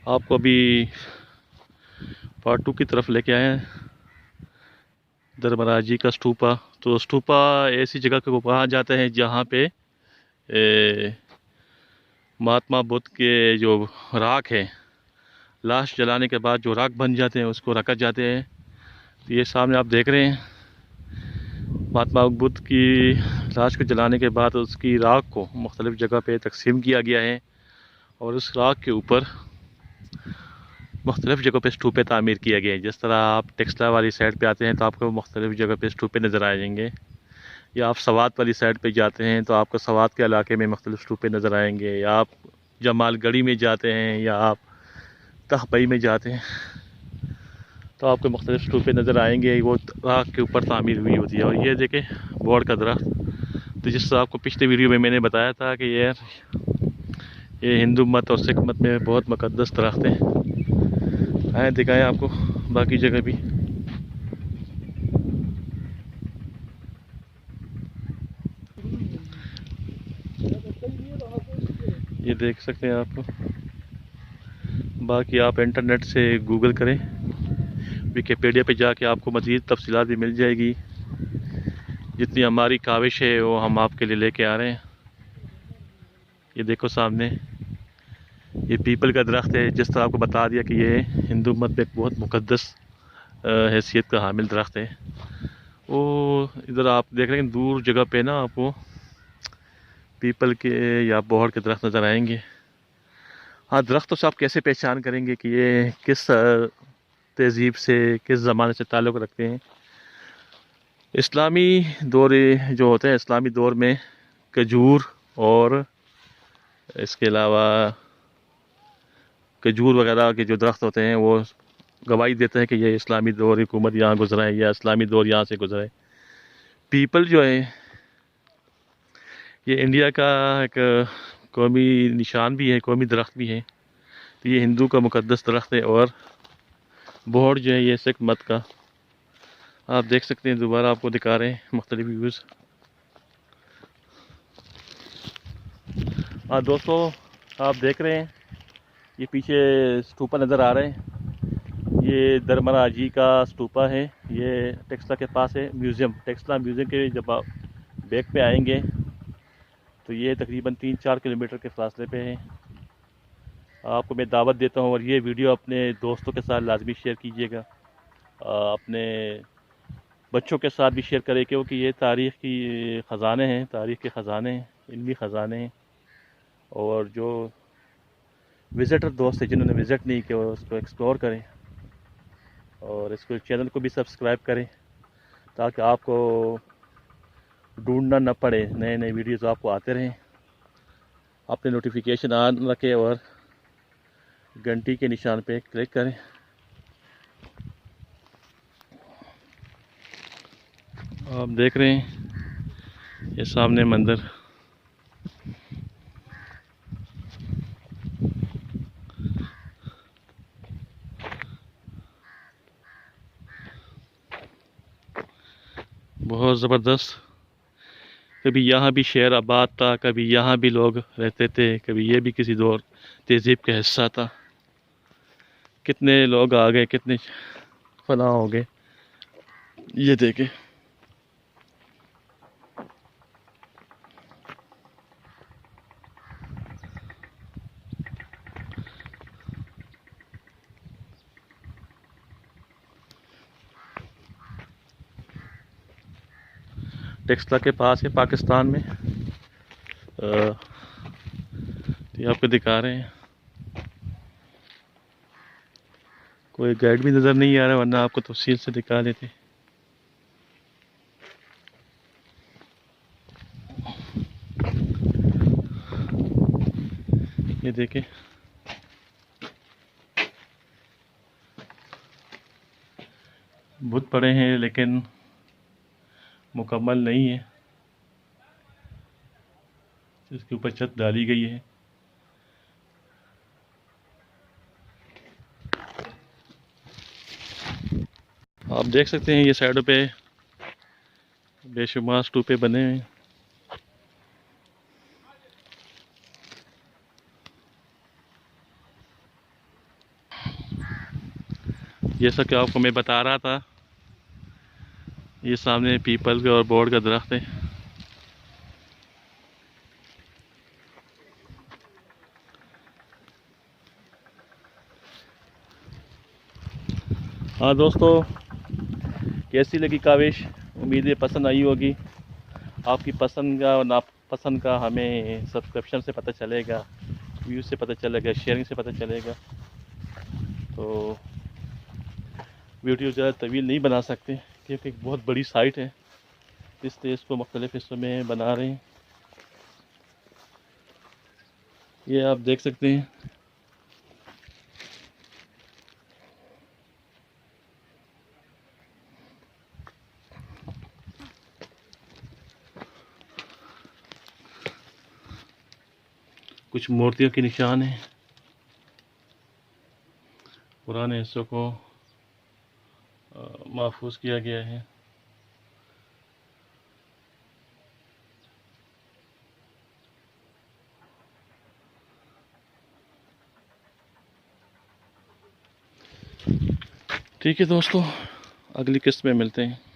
आपको अभी पार्ट 2 की तरफ लेके आए हैं, धर्मराज जी का स्तूपा। तो स्तूपा ऐसी जगह को कहा जाता है जहाँ पे महात्मा बुद्ध के जो राख है, लाश जलाने के बाद जो राख बन जाते हैं उसको रखा जाते हैं। तो ये सामने आप देख रहे हैं, महात्मा बुद्ध की लाश को जलाने के बाद उसकी राख को मुख्तलिफ़ जगह पे तकसीम किया गया है और उस राख के ऊपर मुख्तलिफ़ जगहों पे स्तूपे तामीर किया गया है। जिस तरह आप टेक्सला वाली साइड पे आते हैं तो आपको मुख्तलिफ़ जगह पे स्तूपे नज़र आ जाएंगे, या आप सवात वाली साइड पे जाते हैं तो आपको सवात के इलाके में मुख्तलिफ़ स्तूपे नज़र आएंगे, या आप जमालगढ़ी में जाते हैं या आप तहबई में जाते हैं तो आपको मुख्तलिफ़ स्तूपे नज़र आएंगे। वो राख के ऊपर तामीर हुई होती है। और ये देखें बोर्ड का दरख्त। तो जिस तरह आपको पिछले वीडियो में मैंने बताया था कि ये हिंदू मत और सिख मत में बहुत मुक़द्दस दरख्त हैं। आए दिखाएँ आपको बाकी जगह भी। ये देख सकते हैं आप। बाकी आप इंटरनेट से गूगल करें, विकिपीडिया पे जाके आपको मज़ीद तफसीलात भी मिल जाएगी। जितनी हमारी काविश है वो हम आपके लिए लेके आ रहे हैं। ये देखो सामने ये पीपल का दरख्त है। जिस तरह आपको बता दिया कि ये हिंदू मत में एक बहुत मुक़द्दस हैसियत का हामिल दरख्त है। वो इधर आप देख रहे हैं दूर जगह पे ना आपको पीपल के या बोहड़ के दरख्त नज़र आएंगे। हाँ, दरख्तों से आप कैसे पहचान करेंगे कि ये किस तहज़ीब से, किस ज़माने से ताल्लुक़ रखते हैं। इस्लामी दौर जो होते हैं, इस्लामी दौर में खजूर और इसके अलावा खजूर वगैरह के जो दरख्त होते हैं वो गवाही देते हैं कि ये इस्लामी दौर हुकूमत यहाँ गुजरा है या इस्लामी दौर यहाँ से गुजरा है। पीपल जो है ये इंडिया का एक कौमी निशान भी है, कौमी दरख्त भी है। तो ये हिंदू का मुक़द्दस दरख्त है। और बोहड़ जो है ये सिख मत का। आप देख सकते हैं, दोबारा आपको दिखा रहे हैं मुख्तलिफ व्यूज़। हाँ दोस्तों, आप देख रहे हैं ये पीछे स्तूपा नज़र आ रहे हैं। ये धर्मराज जी का स्तूपा है। ये टेक्सला के पास है म्यूज़ियम। टेक्सला म्यूज़ियम के जब आप बैक पे आएंगे तो ये तकरीबन 3-4 किलोमीटर के फासले पे है। आपको मैं दावत देता हूँ और ये वीडियो अपने दोस्तों के साथ लाजमी शेयर कीजिएगा। अपने बच्चों के साथ भी शेयर करें, क्योंकि ये तारीख़ की ख़जाने हैं, तारीख़ के ख़जाने हैं, इल्मी ख़जाने हैं। और जो विज़िटर दोस्त हैं जिन्होंने विज़िट नहीं किया उसको एक्सप्लोर करें और इसको चैनल को भी सब्सक्राइब करें ताकि आपको ढूंढना न पड़े, नए नए वीडियोज़ आपको आते रहें। अपने नोटिफिकेशन ऑन रखें और घंटी के निशान पे क्लिक करें। आप देख रहे हैं ये सामने मंदिर। बहुत ज़बरदस्त। कभी यहाँ भी शहर आबाद था, कभी यहाँ भी लोग रहते थे, कभी ये भी किसी दौर तहज़ीब का हिस्सा था। कितने लोग आ गए, कितने फना हो गए। ये देखें, टेक्सला के पास है पाकिस्तान में। ये आपको दिखा रहे हैं। कोई गाइड भी नज़र नहीं आ रहा, वरना आपको तफसील से दिखा देते। ये देखें, बुत पड़े हैं लेकिन मुकम्मल नहीं है। इसके ऊपर छत डाली गई है। आप देख सकते हैं ये साइडों पे बेशुमार स्तूपे बने हैं। जैसा कि आपको मैं बता रहा था, ये सामने पीपल के और बोर्ड का दरख्त है। हाँ दोस्तों, कैसी लगी काविश? उम्मीद है पसंद आई होगी। आपकी पसंद का और नापसंद का हमें सब्सक्रिप्शन से पता चलेगा, व्यूज़ से पता चलेगा, शेयरिंग से पता चलेगा। तो वीडियो ज़्यादा तवील नहीं बना सकते क्योंकि एक बहुत बड़ी साइट है, इसलिए इसको मुख्तलिफ़ हिस्सों में बना रहे हैं। ये आप देख सकते हैं। कुछ मूर्तियों के निशान हैं, पुराने हिस्सों को महफूज किया गया है। ठीक है दोस्तों, अगली किस्त में मिलते हैं।